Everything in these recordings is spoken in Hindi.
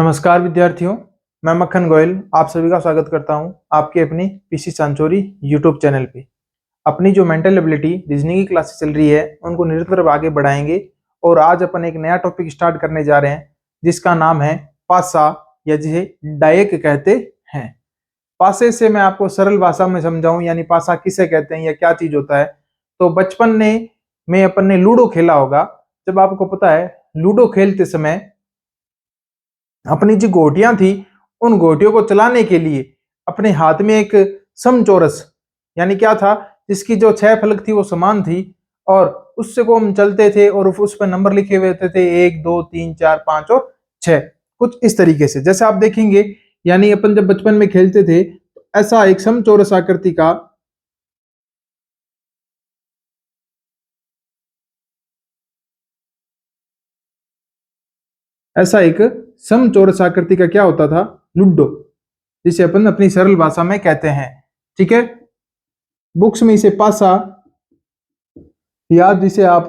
नमस्कार विद्यार्थियों, मैं मक्खन गोयल आप सभी का स्वागत करता हूं आपके अपनी पीसी चांचोरी यूट्यूब चैनल पे। अपनी जो मेंटल एबिलिटी रीजनिंग की क्लासेस चल रही है उनको निरंतर आगे बढ़ाएंगे और आज अपन एक नया टॉपिक स्टार्ट करने जा रहे हैं जिसका नाम है पासा या जिसे डायक कहते हैं। पासे से मैं आपको सरल भाषा में समझाऊं यानी पासा किसे कहते हैं या क्या चीज होता है। तो बचपन में अपन ने लूडो खेला होगा। जब आपको पता है लूडो खेलते समय अपनी जो गोटियां थी उन गोटियों को चलाने के लिए अपने हाथ में एक समचौरस यानी क्या था जिसकी जो 6 फलक थी वो समान थी और उससे को हम चलते थे और उस पर नंबर लिखे हुए होते थे 1 2 3 4 5 और 6 कुछ इस तरीके से। जैसे आप देखेंगे यानी अपन जब बचपन में खेलते थे तो ऐसा एक समचौरस आकृति का ऐसा एक समचौरस आकृति का क्या होता था लूडो, जिसे अपन अपनी सरल भाषा में कहते हैं। ठीक है, बुक्स में इसे पासा या जिसे आप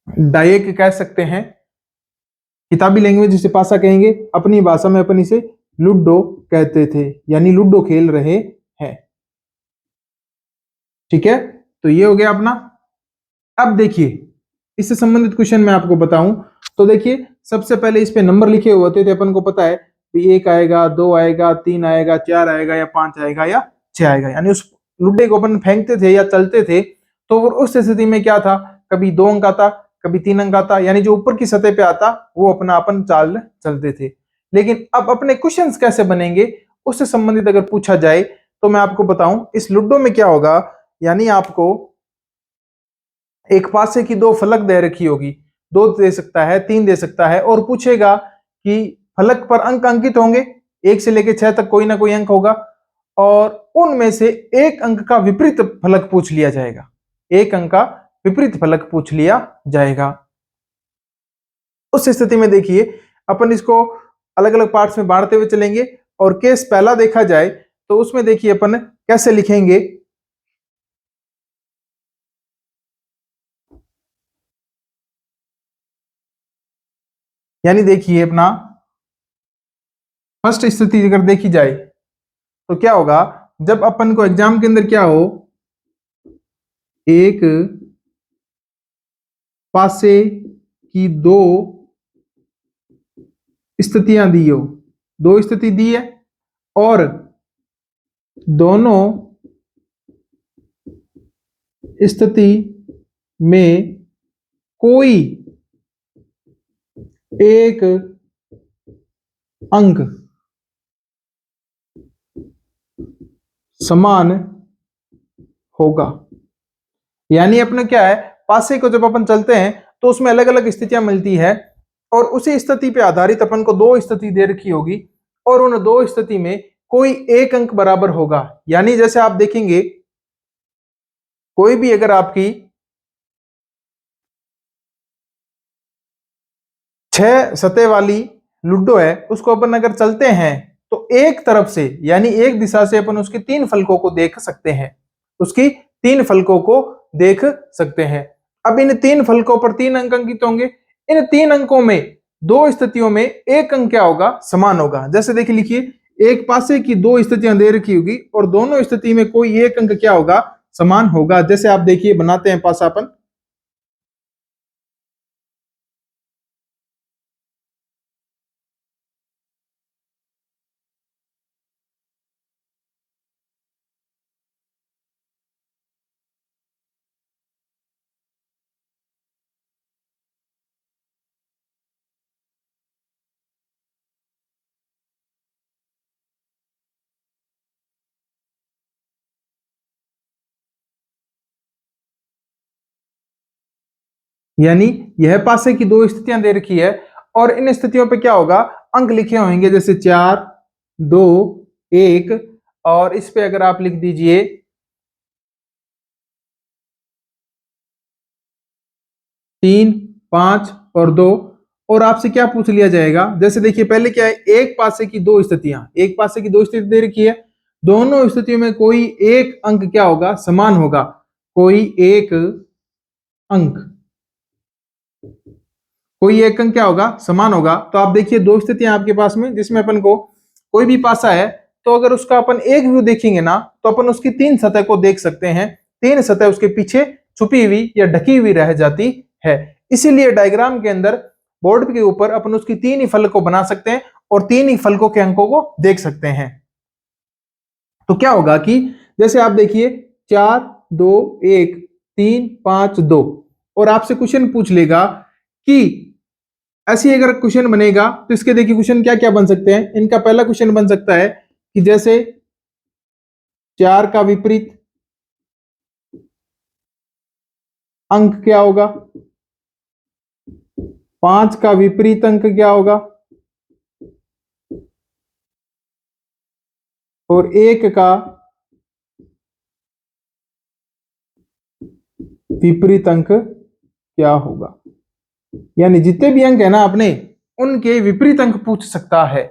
डायक कह सकते हैं, किताबी लैंग्वेज जिसे पासा कहेंगे, अपनी भाषा में अपन इसे लूडो कहते थे यानी लूडो खेल रहे हैं। ठीक है, तो ये हो गया अपना। अब देखिए इससे संबंधित क्वेश्चन मैं आपको बताऊं तो देखिए सबसे पहले इस पे नंबर लिखे हुए होते थे। अपन को पता है कि 1 आएगा, 2 आएगा, 3 आएगा, 4 आएगा या 5 आएगा या 6 आएगा, यानी उस लुड्डे को अपन फेंकते थे या चलते थे तो उस स्थिति में क्या था, कभी 2 अंक आता, कभी 3 अंक आता, यानी जो ऊपर की सतह पे आता वो अपना अपन चाल चलते थे। लेकिन अब अपने क्वेश्चंस कैसे बनेंगे उससे संबंधित अगर पूछा जाए तो मैं आपको बताऊं इस लूडो में क्या होगा, यानी आपको एक पासे की 2 फलक दे रखी होगी, 2 दे सकता है, 3 दे सकता है और पूछेगा कि फलक पर अंक अंकित होंगे, 1 से लेकर 6 तक कोई ना कोई अंक होगा और उनमें से एक अंक का विपरीत फलक पूछ लिया जाएगा, एक अंक का विपरीत फलक पूछ लिया जाएगा। उस स्थिति में देखिए अपन इसको अलग अलग पार्ट्स में बांटते हुए चलेंगे और केस पहला देखा जाए तो उसमें देखिए अपन कैसे लिखेंगे। यानी देखिए अपना फर्स्ट स्थिति अगर देखी जाए तो क्या होगा, जब अपन को एग्जाम के अंदर क्या हो, एक पासे की 2 स्थितियां दी हो, 2 स्थिति दी है और दोनों स्थिति में कोई एक अंक समान होगा। यानी अपने क्या है, पासे को जब अपन चलते हैं तो उसमें अलग अलग स्थितियां मिलती है और उसी स्थिति पे आधारित अपन को 2 स्थिति दे रखी होगी और उन 2 स्थिति में कोई एक अंक बराबर होगा। यानी जैसे आप देखेंगे कोई भी अगर आपकी 6 सतह वाली लूडो है उसको अपन अगर चलते हैं तो एक तरफ से यानी एक दिशा से अपन उसके 3 फलकों को देख सकते हैं, उसकी 3 फलकों को देख सकते हैं। अब इन 3 फलकों पर 3 अंक अंकित होंगे, इन 3 अंकों में 2 स्थितियों में एक अंक क्या होगा, समान होगा। जैसे देखिए लिखिए एक पासे की 2 स्थितियां दे रखी होगी और दोनों स्थिति में कोई एक अंक क्या होगा, समान होगा। जैसे आप देखिए बनाते हैं पासा अपन, यानी यह पासे की 2 स्थितियां दे रखी है और इन स्थितियों पे क्या होगा, अंक लिखे होंगे जैसे 4 2 1 और इस पे अगर आप लिख दीजिए 3 5 और 2 और आपसे क्या पूछ लिया जाएगा। जैसे देखिए पहले क्या है, एक पासे की 2 स्थितियां, एक पासे की 2 स्थिति दे रखी है, दोनों स्थितियों में कोई एक अंक क्या होगा, समान होगा, कोई एक अंक कोई एक अंक क्या होगा, समान होगा। तो आप देखिए दो स्थितियां आपके पास में, जिसमें अपन को कोई भी पासा है तो अगर उसका अपन एक व्यू देखेंगे ना तो अपन उसकी तीन सतह को देख सकते हैं, तीन सतह उसके पीछे छुपी हुई या ढकी हुई रह जाती है। इसीलिए डायग्राम के अंदर बोर्ड के ऊपर अपन उसकी तीन ही फल को बना सकते हैं और तीन ही फलकों के अंकों को देख सकते हैं। तो क्या होगा कि जैसे आप देखिए 4 2 1 3 5 2 और आपसे क्वेश्चन पूछ लेगा कि ऐसी अगर क्वेश्चन बनेगा तो इसके देखिए क्वेश्चन क्या क्या बन सकते हैं। इनका पहला क्वेश्चन बन सकता है कि जैसे 4 का विपरीत अंक क्या होगा, 5 का विपरीत अंक क्या होगा और 1 का विपरीत अंक क्या होगा। यानी जितने भी अंक है ना अपने, उनके विपरीत अंक पूछ सकता है।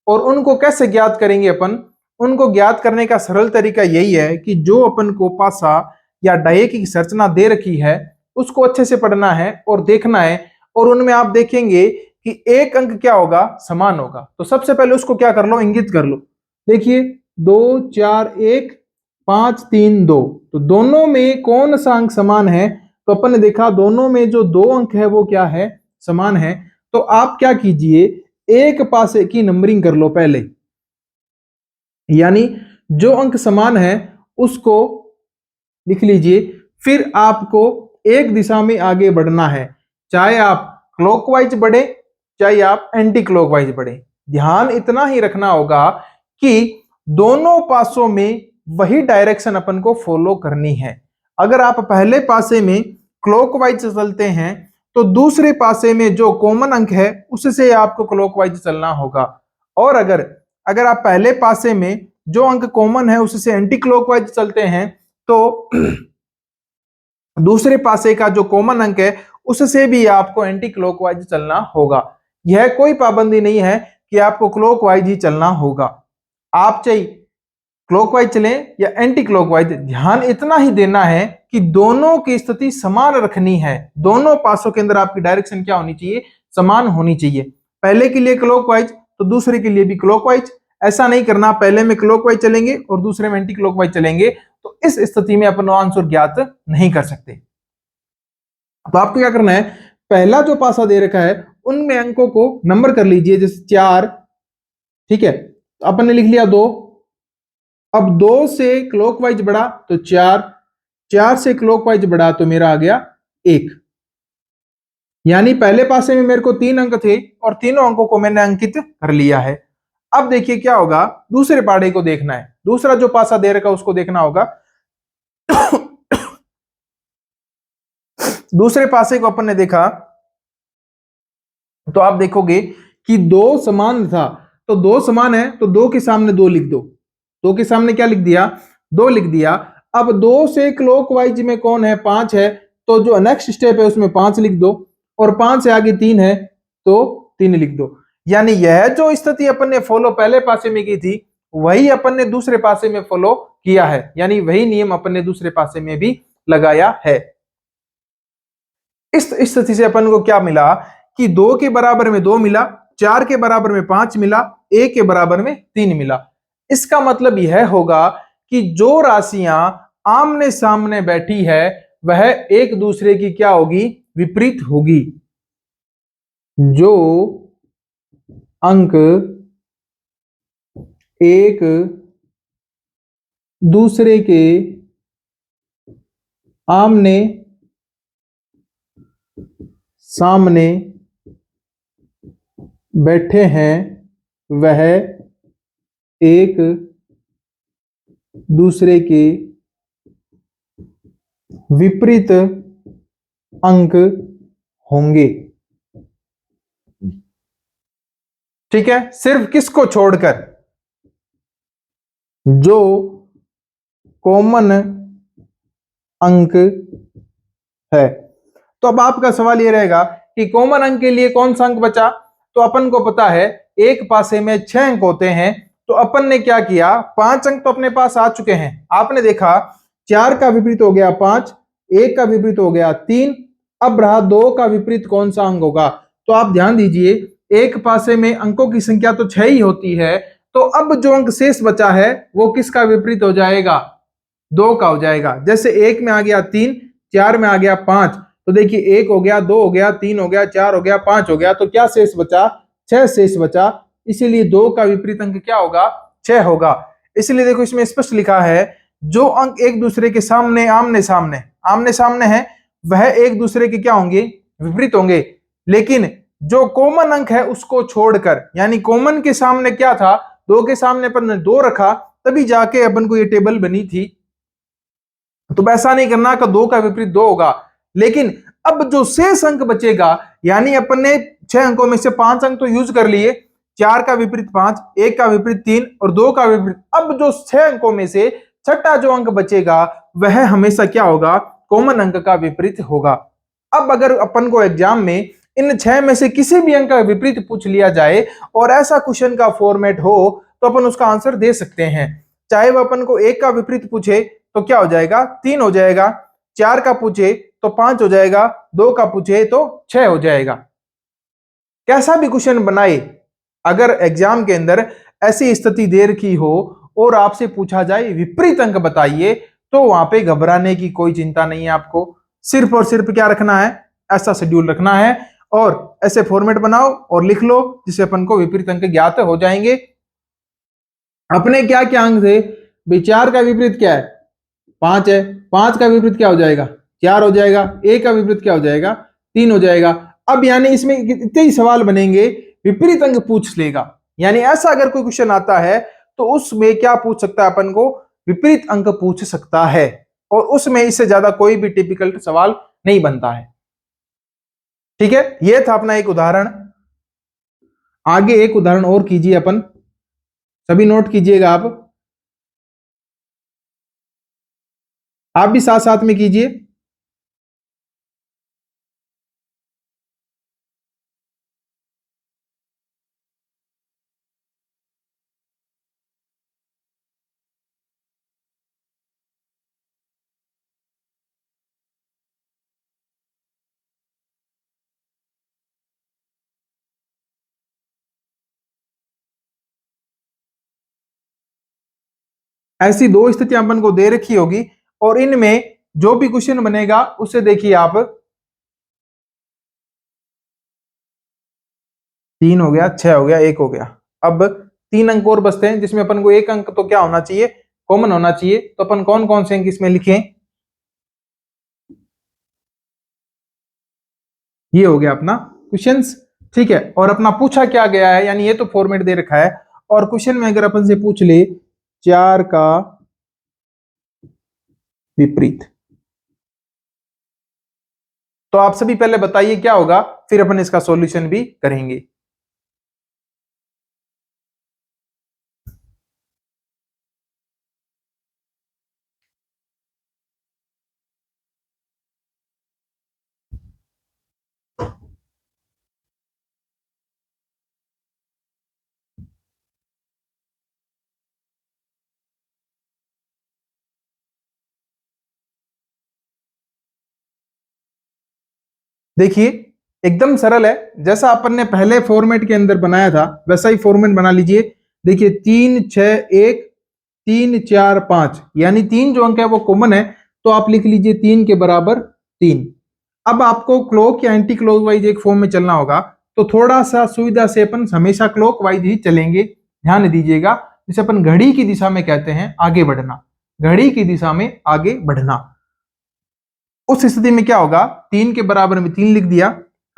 और उनको कैसे ज्ञात करेंगे अपन, उनको ज्ञात करने का सरल तरीका यही है कि जो अपन को पासा या डाये की संरचना दे रखी है उसको अच्छे से पढ़ना है और देखना है, और उनमें आप देखेंगे कि एक अंक क्या होगा, समान होगा। तो सबसे पहले उसको क्या कर लो, इंगित कर लो। देखिए 2 4 1 5 3 2, तो दोनों में कौन सा अंक समान है, तो अपन ने देखा दोनों में जो दो अंक है वो क्या है, समान है। तो आप क्या कीजिए, एक पासे की नंबरिंग कर लो पहले, यानी जो अंक समान है उसको लिख लीजिए। फिर आपको एक दिशा में आगे बढ़ना है, चाहे आप क्लॉकवाइज बढ़े चाहे आप एंटी क्लॉकवाइज बढ़े। ध्यान इतना ही रखना होगा कि दोनों पासों में वही डायरेक्शन अपन को फॉलो करनी है। अगर आप पहले पासे में क्लॉकवाइज चलते हैं तो दूसरे पासे में जो कॉमन अंक है उससे आपको क्लॉकवाइज चलना होगा। और अगर अगर आप पहले पासे में जो अंक कॉमन है उससे एंटी क्लॉकवाइज चलते हैं तो दूसरे पासे का जो कॉमन अंक है उससे भी आपको एंटी क्लॉकवाइज चलना होगा। यह कोई पाबंदी नहीं है कि आपको क्लॉकवाइज ही चलना होगा, आप चाहे क्लॉकवाइज चलें या एंटी क्लॉकवाइज। ध्यान इतना ही देना है कि दोनों की स्थिति समान रखनी है, दोनों पासों के अंदर आपकी डायरेक्शन क्या होनी चाहिए, समान होनी चाहिए। पहले के लिए क्लॉकवाइज तो दूसरे के लिए भी क्लॉकवाइज, ऐसा नहीं करना पहले में क्लॉकवाइज चलेंगे और दूसरे में एंटी क्लॉकवाइज चलेंगे, तो इस स्थिति में अपन आंसर ज्ञात नहीं कर सकते। तो आपको क्या करना है, पहला जो पासा दे रखा है उनमें अंकों को नंबर कर लीजिए, जैसे 4, ठीक है, तो अपन ने लिख लिया 2। अब 2 से क्लॉकवाइज बढ़ा तो 4, 4 से क्लॉकवाइज बढ़ा तो मेरा आ गया 1। यानी पहले पासे में मेरे को 3 अंक थे और तीनों अंकों को मैंने अंकित कर लिया है। अब देखिए क्या होगा, दूसरे पाड़े को देखना है, दूसरा जो पासा दे रखा उसको देखना होगा। दूसरे पासे को अपन ने देखा तो आप देखोगे कि 2 समान था, तो 2 समान है तो 2 के सामने 2 लिख दो, 2 के सामने क्या लिख दिया, 2 लिख दिया। अब 2 से क्लॉकवाइज में कौन है, 5 है, तो जो नेक्स्ट स्टेप है उसमें 5 लिख दो, और 5 से आगे 3 है तो 3 लिख दो। यानी यह जो स्थिति अपन ने फॉलो पहले पासे में की थी वही अपन ने दूसरे पासे में फॉलो किया है, यानी वही नियम अपन ने दूसरे पासे में भी लगाया है। इस स्थिति से अपन को क्या मिला कि 2 के बराबर में 2 मिला, 4 के बराबर में 5 मिला, 1 के बराबर में 3 मिला। इसका मतलब यह होगा कि जो राशियां आमने सामने बैठी है वह एक दूसरे की क्या होगी, विपरीत होगी। जो अंक एक दूसरे के आमने सामने बैठे हैं वह एक दूसरे के विपरीत अंक होंगे। ठीक है, सिर्फ किसको छोड़कर, जो कॉमन अंक है। तो अब आपका सवाल ये रहेगा कि कॉमन अंक के लिए कौन सा अंक बचा, तो अपन को पता है एक पासे में 6 अंक होते हैं, तो अपन ने क्या किया, 5 अंक तो अपने पास आ चुके हैं। आपने देखा 4 का विपरीत हो गया 5, 1 का विपरीत हो गया 3, अब रहा 2 का विपरीत कौन सा अंक होगा, तो आप ध्यान दीजिए, एक पासे में अंकों की संख्या तो 6 ही होती है, तो अब जो अंक शेष बचा है वो किसका विपरीत हो जाएगा? 2 का हो जाएगा। जैसे 1 में आ गया 3, 4 में आ गया 5, तो देखिए 1 हो गया, 2 हो गया, 3 हो गया, 4 हो गया, 5 हो गया, तो क्या शेष बचा? 6 शेष बचा। इसीलिए 2 का विपरीत अंक क्या होगा? 6 होगा। इसलिए देखो इसमें स्पष्ट लिखा है, जो अंक एक दूसरे के सामने आमने सामने है, वह एक दूसरे के क्या होंगे? विपरीत होंगे। लेकिन जो कॉमन अंक है उसको छोड़कर, यानी कॉमन के सामने क्या था? 2 के सामने अपन ने 2 रखा, तभी जाके अपन को ये टेबल बनी थी। तो ऐसा नहीं करना कि 2 का विपरीत 2 होगा। लेकिन अब जो शेष अंक बचेगा, यानी अपन ने 6 अंकों में से 5 अंक तो यूज कर लिए, 4 का विपरीत 5, 1 का विपरीत 3 और 2 का विपरीत। अब जो 6 अंकों में से छठा जो अंक बचेगा वह हमेशा क्या होगा? कॉमन अंक का विपरीत होगा। अब अगर अपन को एग्जाम में इन 6 में से किसी भी अंक का विपरीत पूछ लिया जाए और ऐसा क्वेश्चन का फॉर्मेट हो, तो अपन उसका आंसर दे सकते हैं। चाहे वो अपन को 1 का विपरीत पूछे तो क्या हो जाएगा? 3 हो जाएगा, 4 का पूछे तो 5 हो जाएगा, 2 का पूछे तो 6 हो जाएगा। कैसा भी क्वेश्चन बनाए, अगर एग्जाम के अंदर ऐसी स्थिति दे रखी हो और आपसे पूछा जाए विपरीत अंक बताइए, तो वहां पे घबराने की कोई चिंता नहीं है। आपको सिर्फ और सिर्फ क्या रखना है? ऐसा शेड्यूल रखना है और ऐसे फॉर्मेट बनाओ और लिख लो जिससे अपन को विपरीत अंक ज्ञात हो जाएंगे। अपने क्या क्या अंक थे? 4 का विपरीत क्या है? 5 है। 5 का विपरीत क्या हो जाएगा? 4 हो जाएगा। 1 का विपरीत क्या हो जाएगा? 3 हो जाएगा। अब यानी इसमें इतने ही सवाल बनेंगे, विपरीत अंक पूछ लेगा। यानी ऐसा अगर कोई क्वेश्चन आता है तो उसमें क्या पूछ सकता है अपन को? विपरीत अंक पूछ सकता है, और उसमें इससे ज्यादा कोई भी टिपिकल सवाल नहीं बनता है। ठीक है, यह था अपना एक उदाहरण। आगे एक उदाहरण और कीजिए अपन, सभी नोट कीजिएगा। आप भी साथ साथ में कीजिए। ऐसी दो स्थितियां अपन को दे रखी होगी और इनमें जो भी क्वेश्चन बनेगा उसे देखिए आप। 3 हो गया, 6 हो गया, 1 हो गया। अब 3 अंक और बचते हैं जिसमें अपन को एक अंक तो क्या होना चाहिए? कॉमन होना चाहिए। तो अपन कौन कौन से अंक इसमें लिखें? ये हो गया अपना क्वेश्चंस। ठीक है, और अपना पूछा क्या गया है, यानी ये तो फॉर्मेट दे रखा है। और क्वेश्चन में अगर अपन से पूछ ले 4 का विपरीत, तो आप सभी पहले बताइए क्या होगा, फिर अपन इसका सॉल्यूशन भी करेंगे। देखिए एकदम सरल है, जैसा अपन ने पहले फॉर्मेट के अंदर बनाया था वैसा ही फॉर्मेट बना लीजिए। देखिए 3 6 1 3 4 5, यानी 3 जो अंक है वो कॉमन है, तो आप लिख लीजिए 3 के बराबर 3। अब आपको क्लॉक या एंटी क्लॉक वाइज एक फॉर्म में चलना होगा, तो थोड़ा सा सुविधा से अपन हमेशा क्लॉक वाइज ही चलेंगे। ध्यान दीजिएगा, जिसे अपन घड़ी की दिशा में कहते हैं आगे बढ़ना, घड़ी की दिशा में आगे बढ़ना। उस स्थिति में क्या होगा? 3 के बराबर में 3 लिख दिया।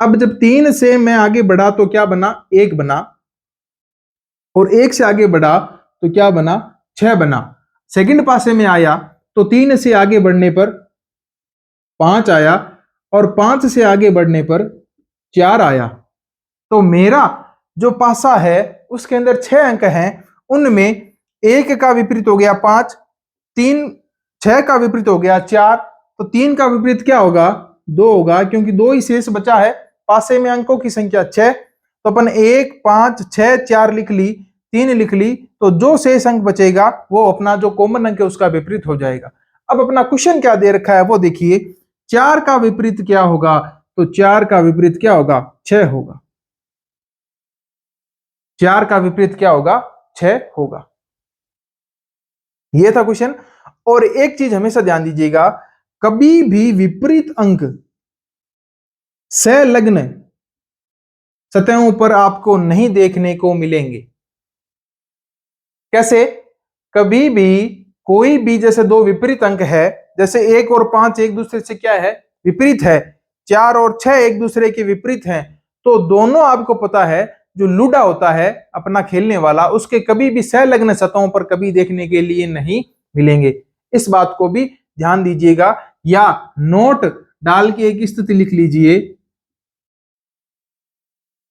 अब जब 3 से मैं आगे बढ़ा तो क्या बना? 1 बना, और 1 से आगे बढ़ा तो क्या बना? 6 बना। सेकंड पासे में आया तो 3 से आगे बढ़ने पर 5 आया, और 5 से आगे बढ़ने पर 4 आया। तो मेरा जो पासा है उसके अंदर 6 अंक हैं, उनमें 1 का विपरीत हो गया 5, 3 6 का विपरीत हो गया 4, तो 3 का विपरीत क्या होगा? 2 होगा, क्योंकि 2 ही शेष बचा है। पासे में अंकों की संख्या 6, तो अपन 1 5 6 4 लिख ली, 3 लिख ली, तो जो शेष अंक बचेगा वो अपना जो कॉमन अंक है उसका विपरीत हो जाएगा। अब अपना क्वेश्चन क्या दे रखा है वो देखिए, 4 का विपरीत क्या होगा? तो 4 का विपरीत क्या होगा? 6 होगा। 4 का विपरीत क्या होगा? 6 होगा। यह था क्वेश्चन। और एक चीज हमेशा ध्यान दीजिएगा, कभी भी विपरीत अंक संलग्न सतहों पर आपको नहीं देखने को मिलेंगे। कैसे? कभी भी कोई भी, जैसे दो विपरीत अंक है, जैसे 1 और 5 एक दूसरे से क्या है? विपरीत है। 4 और 6 एक दूसरे के विपरीत हैं, तो दोनों आपको पता है जो लूडा होता है अपना खेलने वाला, उसके कभी भी संलग्न सतहों पर कभी देखने के लिए नहीं मिलेंगे। इस बात को भी ध्यान दीजिएगा, या नोट डाल के एक स्थिति लिख लीजिए,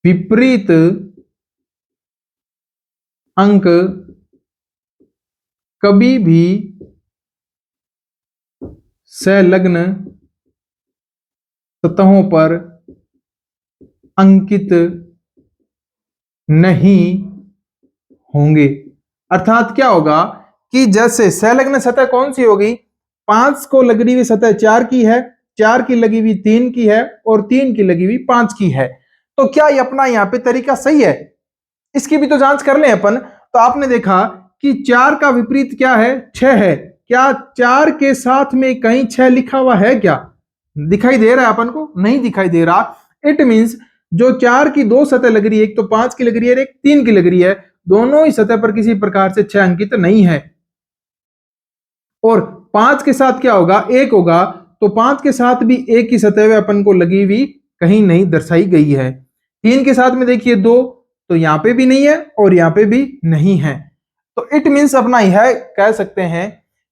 विपरीत अंक कभी भी संलग्न सतहों पर अंकित नहीं होंगे। अर्थात क्या होगा कि जैसे संलग्न सतह कौन सी होगी? 5 को लगी हुई सतह 4 की है, 4 की लगी हुई 3 की है, और 3 की लगी हुई 5 की है। तो क्या ये अपना यहां पे तरीका सही है? इसकी भी तो जांच कर लें अपन। तो आपने देखा कि 4 का विपरीत क्या है? 6 है। क्या 4 के साथ में कहीं 6 लिखा हुआ है क्या? दिखाई दे रहा है अपन को? नहीं दिखाई दे रहा। इट मींस जो 4 की दो सतह लग रही है, एक तो 5 की लग रही है, एक 3 की लग रही है, दोनों ही सतह पर किसी प्रकार से 6 अंकित नहीं है। और 5 के साथ क्या होगा? 1 होगा। तो 5 के साथ भी 1 की सतह अपन को लगी हुई कहीं नहीं दर्शाई गई है। 3 के साथ में देखिए 2, तो यहां पे भी नहीं है और यहां पे भी नहीं है। तो इट मींस अपना यह कह सकते हैं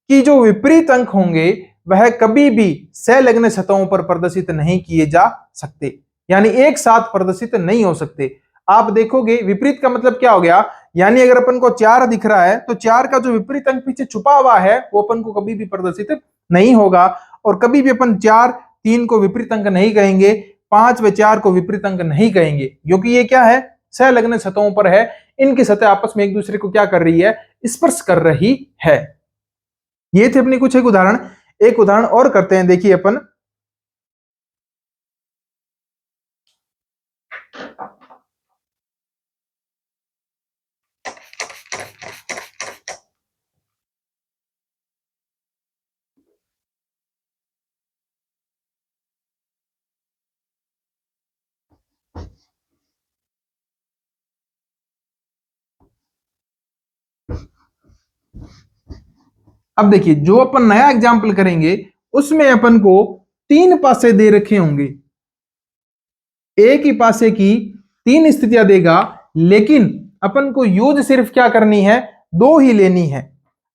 कि जो विपरीत अंक होंगे वह कभी भी संलग्न सतहों पर प्रदर्शित नहीं किए जा सकते, यानी एक साथ प्रदर्शित नहीं हो सकते। आप देखोगे विपरीत का मतलब क्या हो गया? यानी अगर अपन को 4 दिख रहा है तो 4 का जो विपरीत अंक पीछे छुपा हुआ है वो अपन को कभी भी प्रदर्शित नहीं होगा। और कभी भी अपन 4 3 को विपरीत अंक नहीं कहेंगे, 5 व 4 को विपरीत अंक नहीं कहेंगे, क्योंकि ये क्या है? संलग्न सतहों पर है। इनकी सतह आपस में एक दूसरे को क्या कर रही है? स्पर्श कर रही है। ये थे अपने कुछ एक उदाहरण। एक उदाहरण और करते हैं, देखिए अपन। अब देखिए जो अपन नया एग्जाम्पल करेंगे उसमें अपन को 3 पासे दे रखे होंगे। एक ही पासे की 3 स्थितियां देगा, लेकिन अपन को यूज सिर्फ क्या करनी है? 2 ही लेनी है।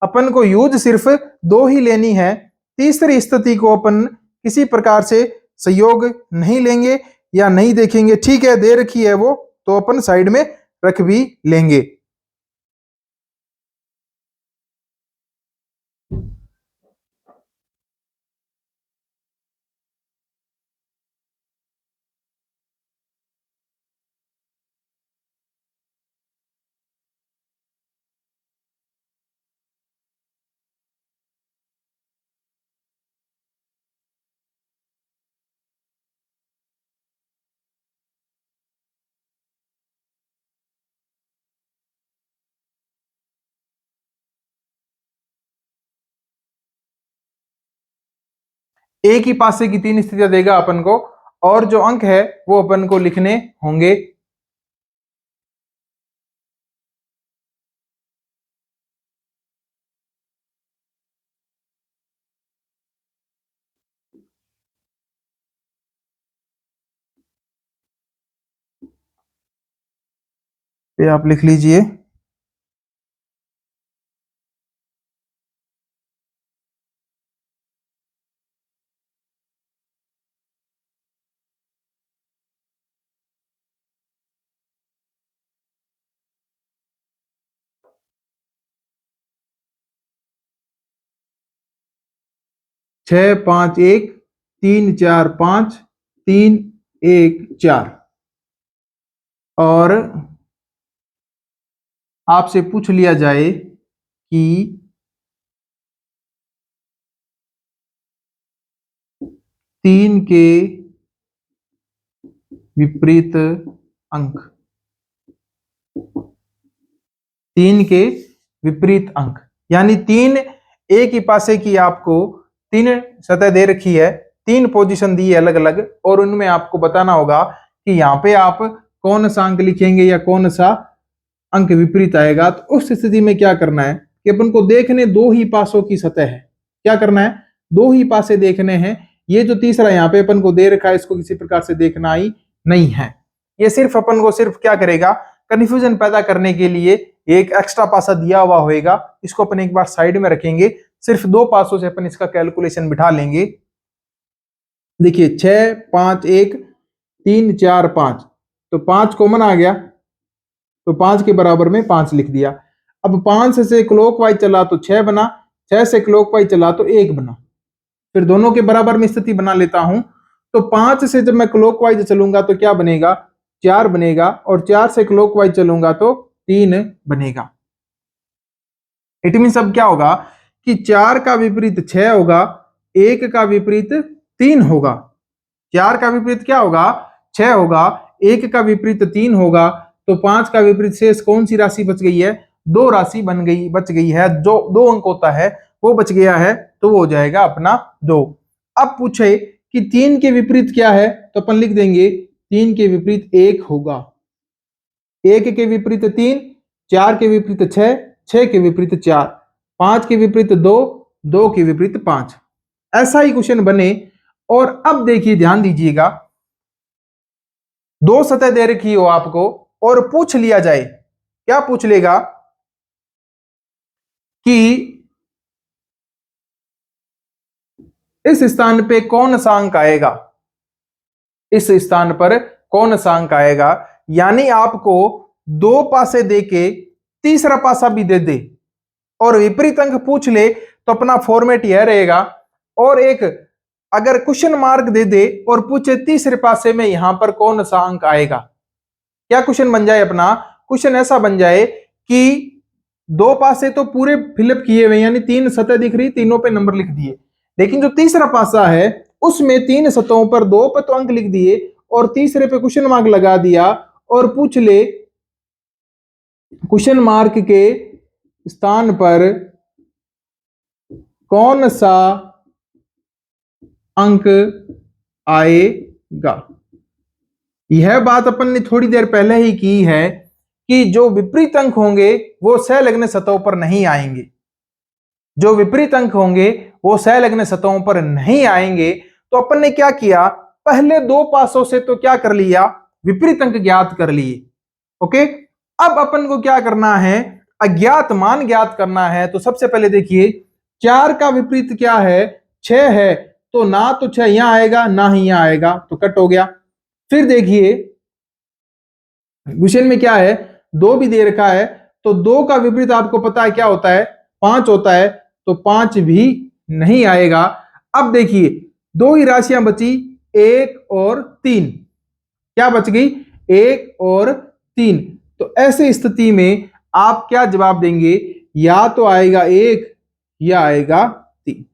अपन को यूज सिर्फ 2 ही लेनी है। तीसरी स्थिति को अपन किसी प्रकार से सहयोग नहीं लेंगे या नहीं देखेंगे। ठीक है, दे रखी है वो तो अपन साइड में रख भी लेंगे। एक ही पासे की 3 स्थितियां देगा अपन को, और जो अंक है वो अपन को लिखने होंगे। ये आप लिख लीजिए। छह पांच एक, 3 4 5, 3 1 4। और आपसे पूछ लिया जाए कि 3 के विपरीत अंक। 3 के विपरीत अंक, यानी 3 एक ही पासे की आपको 3 सतह दे रखी है, 3 पोजीशन दी है अलग अलग, और उनमें आपको बताना होगा कि यहाँ पे आप कौन सा अंक लिखेंगे या कौन सा अंक विपरीत आएगा। तो उस स्थिति में क्या करना है कि अपन को देखने दो ही पासों की सतह है, क्या करना है, दो ही पासे देखने हैं। ये जो तीसरा यहाँ पे अपन को दे रखा है, इसको किसी प्रकार से देखना ही नहीं है। ये सिर्फ अपन को सिर्फ क्या करेगा, कंफ्यूजन पैदा करने के लिए एक एक्स्ट्रा पासा दिया हुआ होएगा, इसको अपन एक बार साइड में रखेंगे, सिर्फ दो पासों से अपन इसका कैलकुलेशन बिठा लेंगे। देखिए 6 5 1 3 4 5, तो 5 कॉमन आ गया, तो 5 के बराबर में 5 लिख दिया। अब 5 से क्लॉकवाइज चला तो 6 बना, 6 से क्लॉकवाइज चला तो 1 बना। फिर दोनों के बराबर में स्थिति बना लेता हूं, तो 5 से जब मैं क्लॉकवाइज चलूंगा तो क्या बनेगा, 4 बनेगा, और 4 से क्लॉकवाइज चलूंगा तो 3 बनेगा। इट मीन अब क्या होगा कि 4 का विपरीत 6 होगा, 1 का विपरीत 3 होगा। 4 का विपरीत क्या होगा, 6 होगा, 1 का विपरीत 3 होगा, तो 5 का विपरीत शेष कौन सी राशि बच गई है, 2 राशि बच गई है, जो 2 अंक होता है वो बच गया है, तो वो हो जाएगा अपना 2। अब पूछे कि 3 के विपरीत क्या है, तो अपन लिख देंगे 3 के विपरीत 1 होगा, 1 के विपरीत 3, 4 के विपरीत 6, 6 के विपरीत 4, 5 के विपरीत 2, 2 के विपरीत 5। ऐसा ही क्वेश्चन बने। और अब देखिए ध्यान दीजिएगा, दो सतह दे रखी हो आपको और पूछ लिया जाए, क्या पूछ लेगा कि इस स्थान पे कौन सा अंक आएगा, इस स्थान पर कौन सा अंक आएगा। यानी आपको दो पासे देके तीसरा पासा भी दे दे और विपरीत अंक पूछ ले, तो अपना फॉर्मेट यह रहेगा। और एक अगर क्वेश्चन मार्क दे दे और पूछे तीसरे पासे में यहां पर कौन सा अंक आएगा, क्या क्वेश्चन बन जाए अपना, क्वेश्चन ऐसा बन जाए कि दो पासे तो पूरे फिलअप किए हुए, यानी 3 सतह दिख रही, तीनों पे नंबर लिख दिए, लेकिन जो तीसरा पासा है उसमें 3 सतहों पर 2 पे तो अंक लिख दिए और तीसरे पे क्वेश्चन मार्क लगा दिया, और पूछ ले क्वेश्चन मार्क के स्थान पर कौन सा अंक आएगा। यह बात अपन ने थोड़ी देर पहले ही की है कि जो विपरीत अंक होंगे वो सहलग्न सतहों पर नहीं आएंगे, जो विपरीत अंक होंगे वो सहलग्न सतहों पर नहीं आएंगे। तो अपन ने क्या किया, पहले दो पासों से तो क्या कर लिया, विपरीत अंक ज्ञात कर लिए। ओके, अब अपन को क्या करना है, अज्ञात मान ज्ञात करना है। तो सबसे पहले देखिए 4 का विपरीत क्या है, 6 है, तो ना तो 6 यहां आएगा ना ही यहां आएगा, तो कट हो गया। फिर देखिए क्वेश्चन में क्या है, 2 भी दे रखा है, तो 2 का विपरीत आपको पता है क्या होता है, 5 होता है, तो 5 भी नहीं आएगा। अब देखिए दो ही राशियां बची, 1 और 3, क्या बच गई, 1 और 3। तो ऐसे स्थिति में आप क्या जवाब देंगे, या तो आएगा 1 या आएगा 3।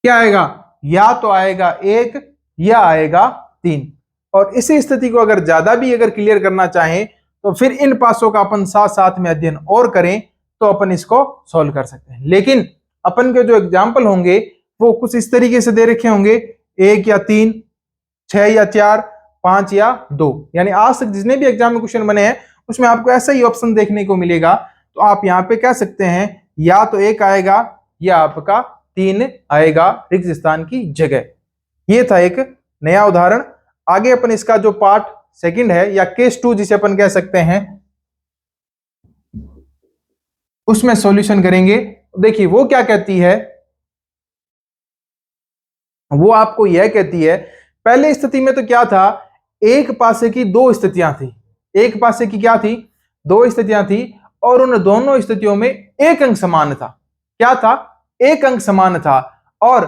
क्या आएगा, या तो आएगा 1 या आएगा 3। और इसी स्थिति को अगर ज्यादा भी अगर क्लियर करना चाहें तो फिर इन पासों का अपन साथ साथ में अध्ययन और करें, तो अपन इसको सॉल्व कर सकते हैं। लेकिन अपन के जो एग्जाम्पल होंगे वो कुछ इस तरीके से दे रखे होंगे, 1 या 3, 6 या 4, 5 या 2। यानी आज तक जितने भी एग्जाम में क्वेश्चन बने हैं उसमें आपको ऐसा ही ऑप्शन देखने को मिलेगा। तो आप यहाँ पे कह सकते हैं या तो 1 आएगा या आपका 3 आएगा रिक्त स्थान की जगह। ये था एक नया उदाहरण। आगे अपन इसका जो पार्ट सेकंड है या केस 2 जिसे अपन कह सकते हैं, उसमें सॉल्यूशन करेंगे। देखिए वो क्या कहती है, वो आपको यह कहती है, पहले स्थिति में तो क्या था, एक पासे की दो स्थितियां थी, एक पासे की क्या थी, दो स्थितियां थी, और उन दोनों स्थितियों में एक अंक समान था। क्या था, एक अंक समान था। और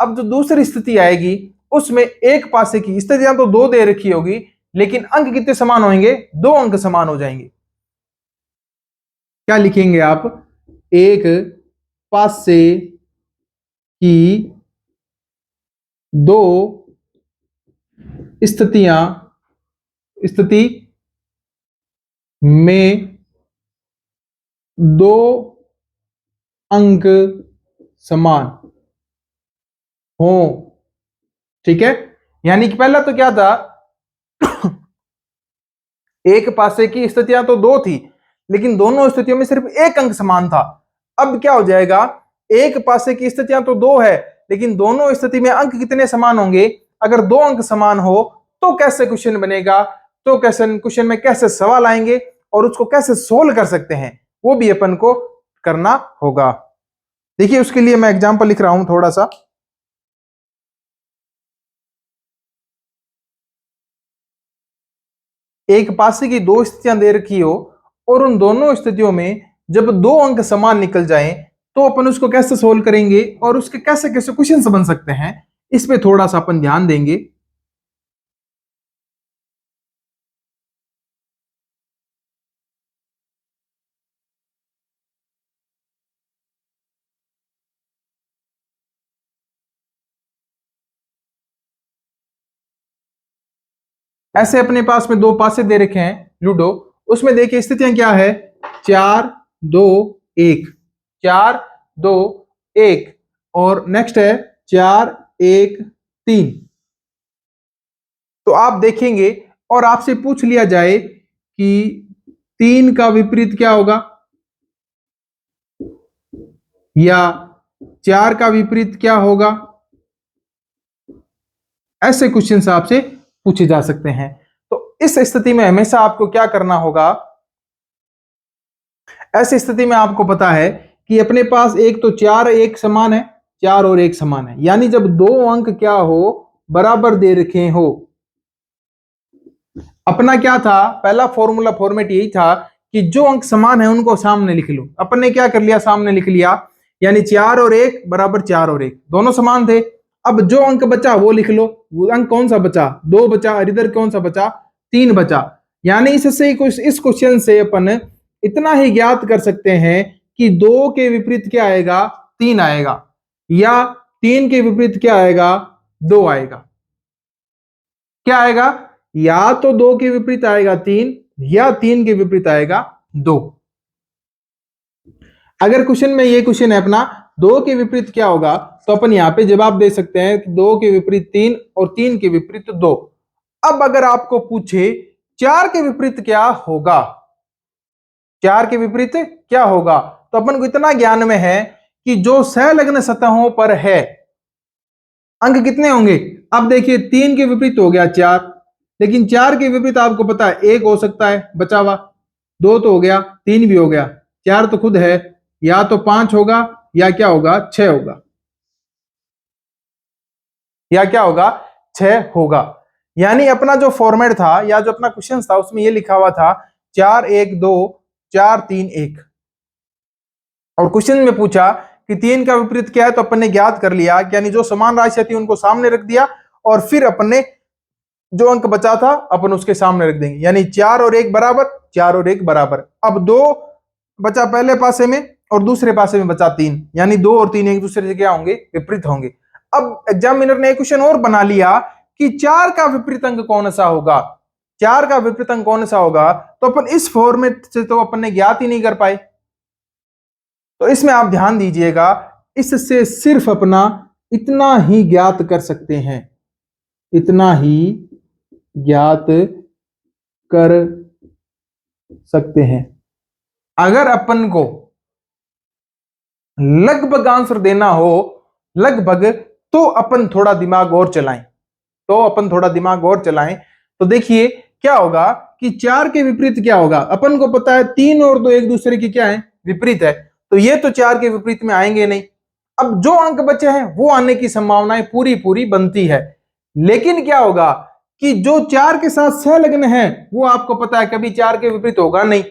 अब जो दूसरी स्थिति आएगी उसमें एक पासे की स्थितियां तो दो दे रखी होगी, लेकिन अंक कितने समान होंगे, दो अंक समान हो जाएंगे। क्या लिखेंगे आप, एक पासे की दो स्थिति में दो अंक समान हो। ठीक है, यानी कि पहला तो क्या था, एक पासे की स्थितियां तो दो थी, लेकिन दोनों स्थितियों में सिर्फ एक अंक समान था। अब क्या हो जाएगा, एक पासे की स्थितियां तो दो है, लेकिन दोनों स्थिति में अंक कितने समान होंगे? अगर दो अंक समान हो तो कैसे क्वेश्चन बनेगा, तो कैसे क्वेश्चन में कैसे सवाल आएंगे और उसको कैसे सोल्व कर सकते हैं, वो भी अपन को करना होगा। देखिए उसके लिए मैं एग्जांपल लिख रहा हूं थोड़ा सा। एक पासे की दो स्थितियां दे रखी हो और उन दोनों स्थितियों में जब दो अंक समान निकल जाएं तो अपन उसको कैसे सोल्व करेंगे और उसके कैसे कैसे क्वेश्चंस बन सकते हैं, इस पे थोड़ा सा अपन ध्यान देंगे। ऐसे अपने पास में दो पासे दे रखे हैं लूडो, उसमें देखिए स्थितियां क्या है, 4 2 1, 4 2 1, और नेक्स्ट है 4 1 3। तो आप देखेंगे और आपसे पूछ लिया जाए कि 3 का विपरीत क्या होगा या 4 का विपरीत क्या होगा, ऐसे क्वेश्चन आपसे पूछे जा सकते हैं। तो इस स्थिति में हमेशा आपको क्या करना होगा, ऐसी स्थिति में आपको पता है कि अपने पास एक तो 4 एक समान है, 4 और 1 समान है, यानी जब दो अंक क्या हो, बराबर दे रखे हो। अपना क्या था, पहला फॉर्मूला फॉर्मेट यही था कि जो अंक समान है उनको सामने लिख लो। अपन ने क्या कर लिया, सामने लिख लिया, यानी 4 और 1 बराबर 4 और 1 दोनों समान थे। अब जो अंक बचा वो लिख लो। वो अंक कौन सा बचा, 2 बचा, और इधर कौन सा बचा, 3 बचा। यानी इससे इस क्वेश्चन से अपन इतना ही ज्ञात कर सकते हैं कि 2 के विपरीत क्या आएगा, 3 आएगा, या 3 के विपरीत क्या आएगा, 2 आएगा। क्या आएगा, या तो 2 के विपरीत आएगा 3, या 3 के विपरीत आएगा 2। अगर क्वेश्चन में ये क्वेश्चन है अपना 2 के विपरीत क्या होगा, तो अपन यहां पे जवाब दे सकते हैं कि 2 के विपरीत 3 और 3 के विपरीत 2। अब अगर आपको पूछे 4 के विपरीत क्या होगा, 4 के विपरीत क्या होगा, तो अपन को इतना ज्ञान में है कि जो संलग्न सतहों पर है अंक कितने होंगे। अब देखिए 3 के विपरीत हो गया 4, लेकिन 4 के विपरीत आपको पता है 1 हो सकता है बचा हुआ, 2 तो हो गया, 3 भी हो गया, 4 तो खुद है, या तो 5 होगा या क्या होगा, 6 होगा, या क्या होगा, 6 होगा। यानी अपना जो फॉर्मेट था या जो अपना क्वेश्चन था उसमें ये लिखा हुआ था 4 1 2 4 3 1, और क्वेश्चन में पूछा कि 3 का विपरीत क्या है, तो अपन ने ज्ञात कर लिया, यानी जो समान राशि थी उनको सामने रख दिया और फिर अपन ने जो अंक बचा था अपन उसके सामने रख देंगे, यानी 4 और 1 बराबर, 4 और 1 बराबर। अब 2 बचा पहले पासे में और दूसरे पासे में बचा 3, यानी 2 और 3 एक दूसरे से क्या होंगे, विपरीत होंगे। अब एग्जामिनर ने एक क्वेश्चन और बना लिया कि 4 का विपरीत अंक कौन सा होगा, 4 का विपरीत अंक कौन सा होगा, तो अपन इस फॉर्मेट से तो अपन ने ज्ञात ही नहीं कर पाए। तो इसमें आप ध्यान दीजिएगा, इससे सिर्फ अपना इतना ही ज्ञात कर सकते हैं, इतना ही ज्ञात कर सकते हैं। अगर अपन को लगभग आंसर देना हो, लगभग, तो अपन थोड़ा दिमाग और चलाएं, तो देखिए क्या होगा कि 4 के विपरीत क्या होगा, अपन को पता है 3 और 2 एक दूसरे की क्या है, विपरीत है, तो ये तो 4 के विपरीत में आएंगे नहीं। अब जो अंक बचे हैं वो आने की संभावनाएं पूरी पूरी बनती है, लेकिन क्या होगा कि जो 4 के साथ संलग्न है वो आपको पता है कभी 4 के विपरीत होगा नहीं।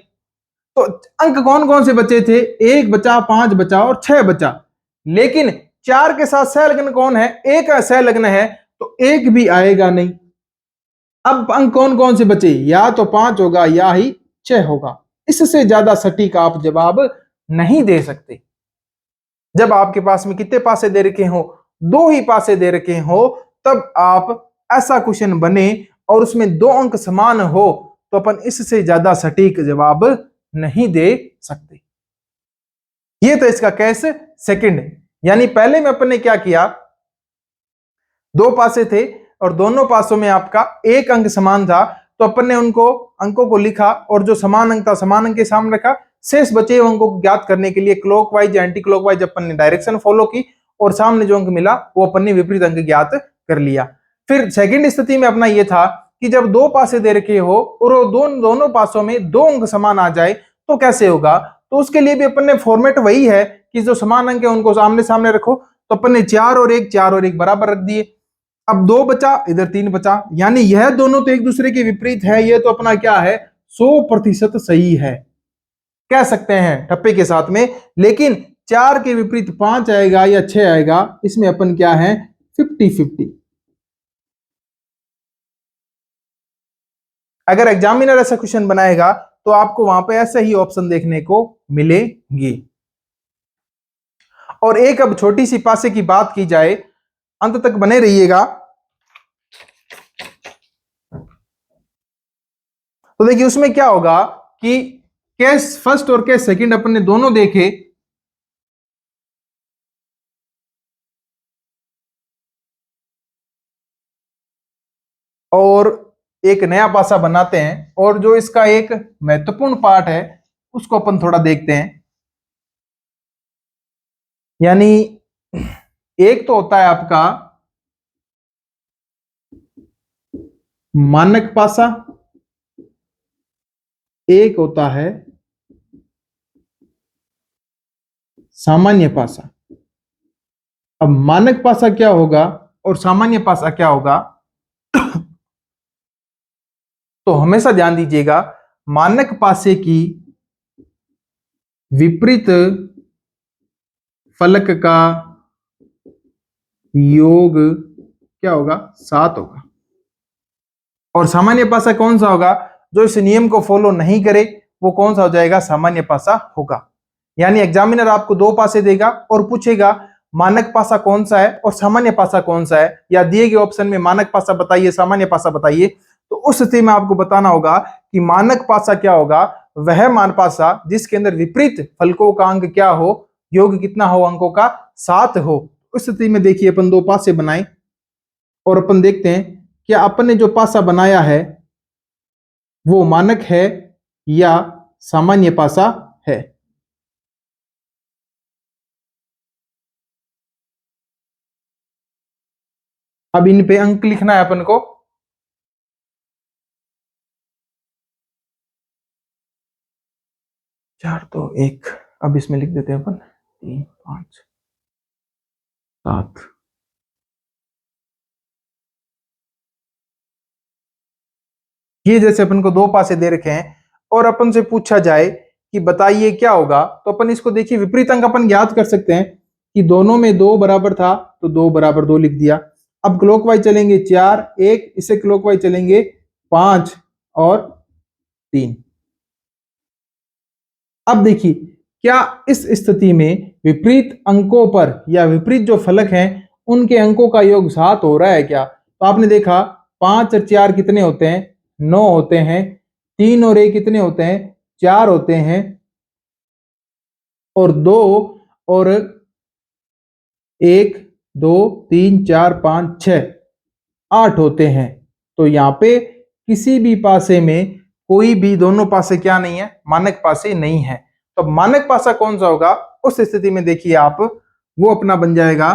तो अंक कौन कौन से बचे थे, 1 बचा, 5 बचा और 6 बचा, लेकिन 4 के साथ संलग्न कौन है, एक संलग्न है, तो एक भी आएगा नहीं। अब अंक कौन कौन से बचे, या तो 5 होगा या ही 6 होगा। इससे ज्यादा सटीक आप जवाब नहीं दे सकते। जब आपके पास में कितने पासे दे रखे हो, 2 ही पासे दे रखे हो, तब आप ऐसा क्वेश्चन बने और उसमें 2 अंक समान हो, तो अपन इससे ज्यादा सटीक जवाब नहीं दे सकते। ये तो इसका केस सेकंड है। यानी पहले में अपन ने क्या किया, दो पासे थे और दोनों पासों में आपका एक अंक समान था, तो अपन ने उनको अंकों को लिखा और जो समान अंक था समान अंक के सामने रखा। शेष बचे हुए अंकों को ज्ञात करने के लिए क्लॉकवाइज या एंटी क्लॉकवाइज अपन ने डायरेक्शन फॉलो की और सामने जो अंक मिला वो अपन ने विपरीत अंक ज्ञात कर लिया। फिर सेकंड स्थिति में अपना ये था कि जब दो पासे दे रखे हो और दोनों पासों में दो अंक समान आ जाए तो कैसे होगा, तो उसके लिए भी अपन ने फॉर्मेट वही है कि जो समान अंक है उनको सामने सामने रखो। तो अपन ने 4 और 1 बराबर रख दिए। अब 2 बचा, इधर 3 बचा, यानी यह दोनों तो एक दूसरे के विपरीत है। ये तो अपना क्या है, 100% सही है कह सकते हैं ठप्पे के साथ में। लेकिन 4 के विपरीत 5 आएगा या 6 आएगा, इसमें अपन क्या है 50-50। अगर एग्जामिनर ऐसा क्वेश्चन बनाएगा तो आपको वहां पे ऐसे ही ऑप्शन देखने को मिलेंगी। और एक अब छोटी सी पासे की बात की जाए, अंत तक बने रहिएगा। तो देखिए उसमें क्या होगा कि केस फर्स्ट और केस सेकंड अपन ने दोनों देखे, और एक नया पासा बनाते हैं, और जो इसका एक महत्वपूर्ण पार्ट है उसको अपन थोड़ा देखते हैं। यानी एक तो होता है आपका मानक पासा, एक होता है सामान्य पासा। अब मानक पासा क्या होगा और सामान्य पासा क्या होगा, तो हमेशा ध्यान दीजिएगा, मानक पासे की विपरीत फलक का योग क्या होगा, 7 होगा। और सामान्य पासा कौन सा होगा, जो इस नियम को फॉलो नहीं करे वो कौन सा हो जाएगा, सामान्य पासा होगा। यानी एग्जामिनर आपको दो पासे देगा और पूछेगा मानक पासा कौन सा है और सामान्य पासा कौन सा है, या दिए गए ऑप्शन में मानक पासा बताइए सामान्य पासा बताइए। तो उस स्थिति में आपको बताना होगा कि मानक पासा क्या होगा, वह मान पासा जिसके अंदर विपरीत फलकों का अंक क्या हो, योग कितना हो, अंकों का 7 हो। उस स्थिति में देखिए अपन दो पासे बनाए और अपन देखते हैं क्या अपन ने जो पासा बनाया है वो मानक है या सामान्य पासा है। अब इन पे अंक लिखना है अपन को। 4 तो 1, अब इसमें लिख देते हैं अपन 3 5 7। ये जैसे अपन को दो पासे दे रखे हैं और अपन से पूछा जाए कि बताइए क्या होगा, तो अपन इसको देखिए विपरीत अंक अपन ज्ञात कर सकते हैं कि दोनों में 2 बराबर था तो 2 बराबर 2 लिख दिया। अब क्लॉकवाइज चलेंगे 4 1, इससे क्लॉकवाइज चलेंगे 5 और 3। अब देखिए क्या इस स्थिति में विपरीत अंकों पर या विपरीत जो फलक हैं उनके अंकों का योग 7 हो रहा है क्या, तो आपने देखा 5 और 4 कितने होते हैं, 9 होते हैं। 3 और 1 कितने होते हैं, 4 होते हैं। और 2 और 1 2 3 4 5 6 8 होते हैं। तो यहाँ पे किसी भी पासे में कोई भी दोनों पासे क्या नहीं है, मानक पासे नहीं है। तो मानक पासा कौन सा होगा, उस स्थिति में देखिए आप वो अपना बन जाएगा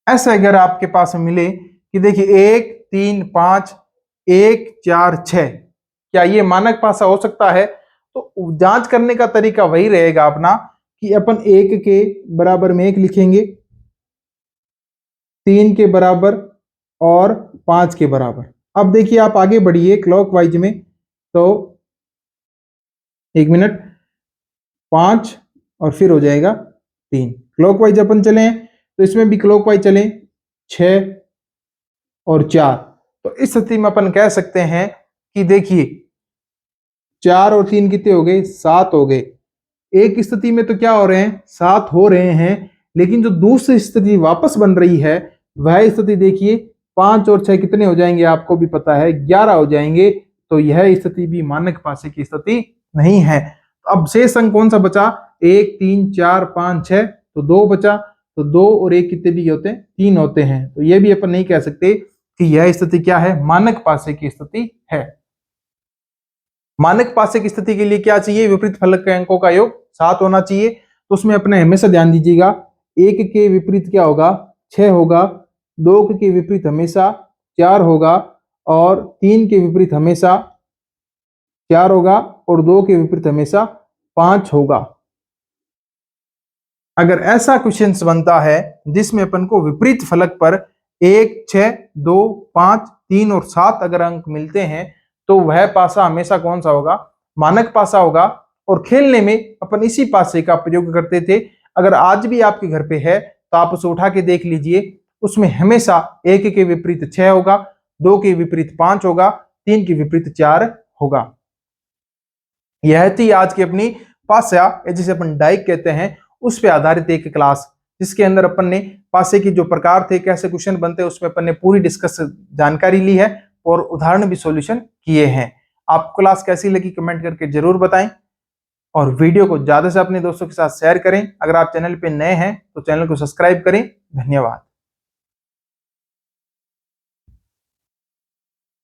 ऐसे। अगर आपके पास मिले कि देखिए 1 3 5 1 4 6, क्या ये मानक पासा हो सकता है, तो जांच करने का तरीका वही रहेगा अपना कि अपन 1 के बराबर में 1 लिखेंगे, 3 के बराबर और 5 के बराबर। अब देखिए आप आगे बढ़िए क्लॉकवाइज में, तो 1 मिनट, 5 और फिर हो जाएगा 3। क्लॉकवाइज अपन चले तो इसमें भी क्लॉकवाइज चलें, 6 और 4। तो इस स्थिति में अपन कह सकते हैं कि देखिए 4 और 3 कितने हो गए, 7 हो गए। एक स्थिति में तो क्या हो रहे हैं, 7 हो रहे हैं, लेकिन जो दूसरी स्थिति वापस बन रही है वह स्थिति देखिए 5 और 6 कितने हो जाएंगे, आपको भी पता है 11 हो जाएंगे। तो यह स्थिति भी मानक पासे की स्थिति नहीं है। अब शेष अंक कौन सा बचा, 1 3 4 5 6, तो 2 बचा। तो 2 और 1 कितने भी होते हैं, 3 होते हैं। तो यह भी अपन नहीं कह सकते कि यह स्थिति क्या है, मानक पासे की स्थिति है। मानक पासे की स्थिति के लिए क्या चाहिए, विपरीत फलक के अंकों का योग 7 होना चाहिए। तो उसमें अपने हमेशा ध्यान दीजिएगा, 1 के विपरीत क्या होगा, 6 होगा, 2 के विपरीत हमेशा 4 होगा, और 3 के विपरीत हमेशा 4 होगा, और 2 के विपरीत हमेशा 5 होगा। अगर ऐसा क्वेश्चन बनता है जिसमें अपन को विपरीत फलक पर 1 6 2 5 3 और 7 अगर अंक मिलते हैं, तो वह पासा हमेशा कौन सा होगा, मानक पासा होगा। और खेलने में अपन इसी पासे का प्रयोग करते थे। अगर आज भी आपके घर पे है तो आप उसे उठा के देख लीजिए, उसमें हमेशा 1 के विपरीत 6 होगा, 2 के विपरीत 5 होगा, 3 के विपरीत 4 होगा। यह थी आज की अपनी पासा, जिसे अपन डाइक कहते हैं, उस पे आधारित एक क्लास, जिसके अंदर अपन ने पासे की जो प्रकार थे, कैसे क्वेश्चन बनते हैं, उसमें अपन ने पूरी डिस्कस जानकारी ली है और उदाहरण भी सॉल्यूशन किए हैं। आपको क्लास कैसी लगी कमेंट करके जरूर बताएं, और वीडियो को ज्यादा से अपने दोस्तों के साथ शेयर करें। अगर आप चैनल पे नए हैं तो चैनल को सब्सक्राइब करें। धन्यवाद।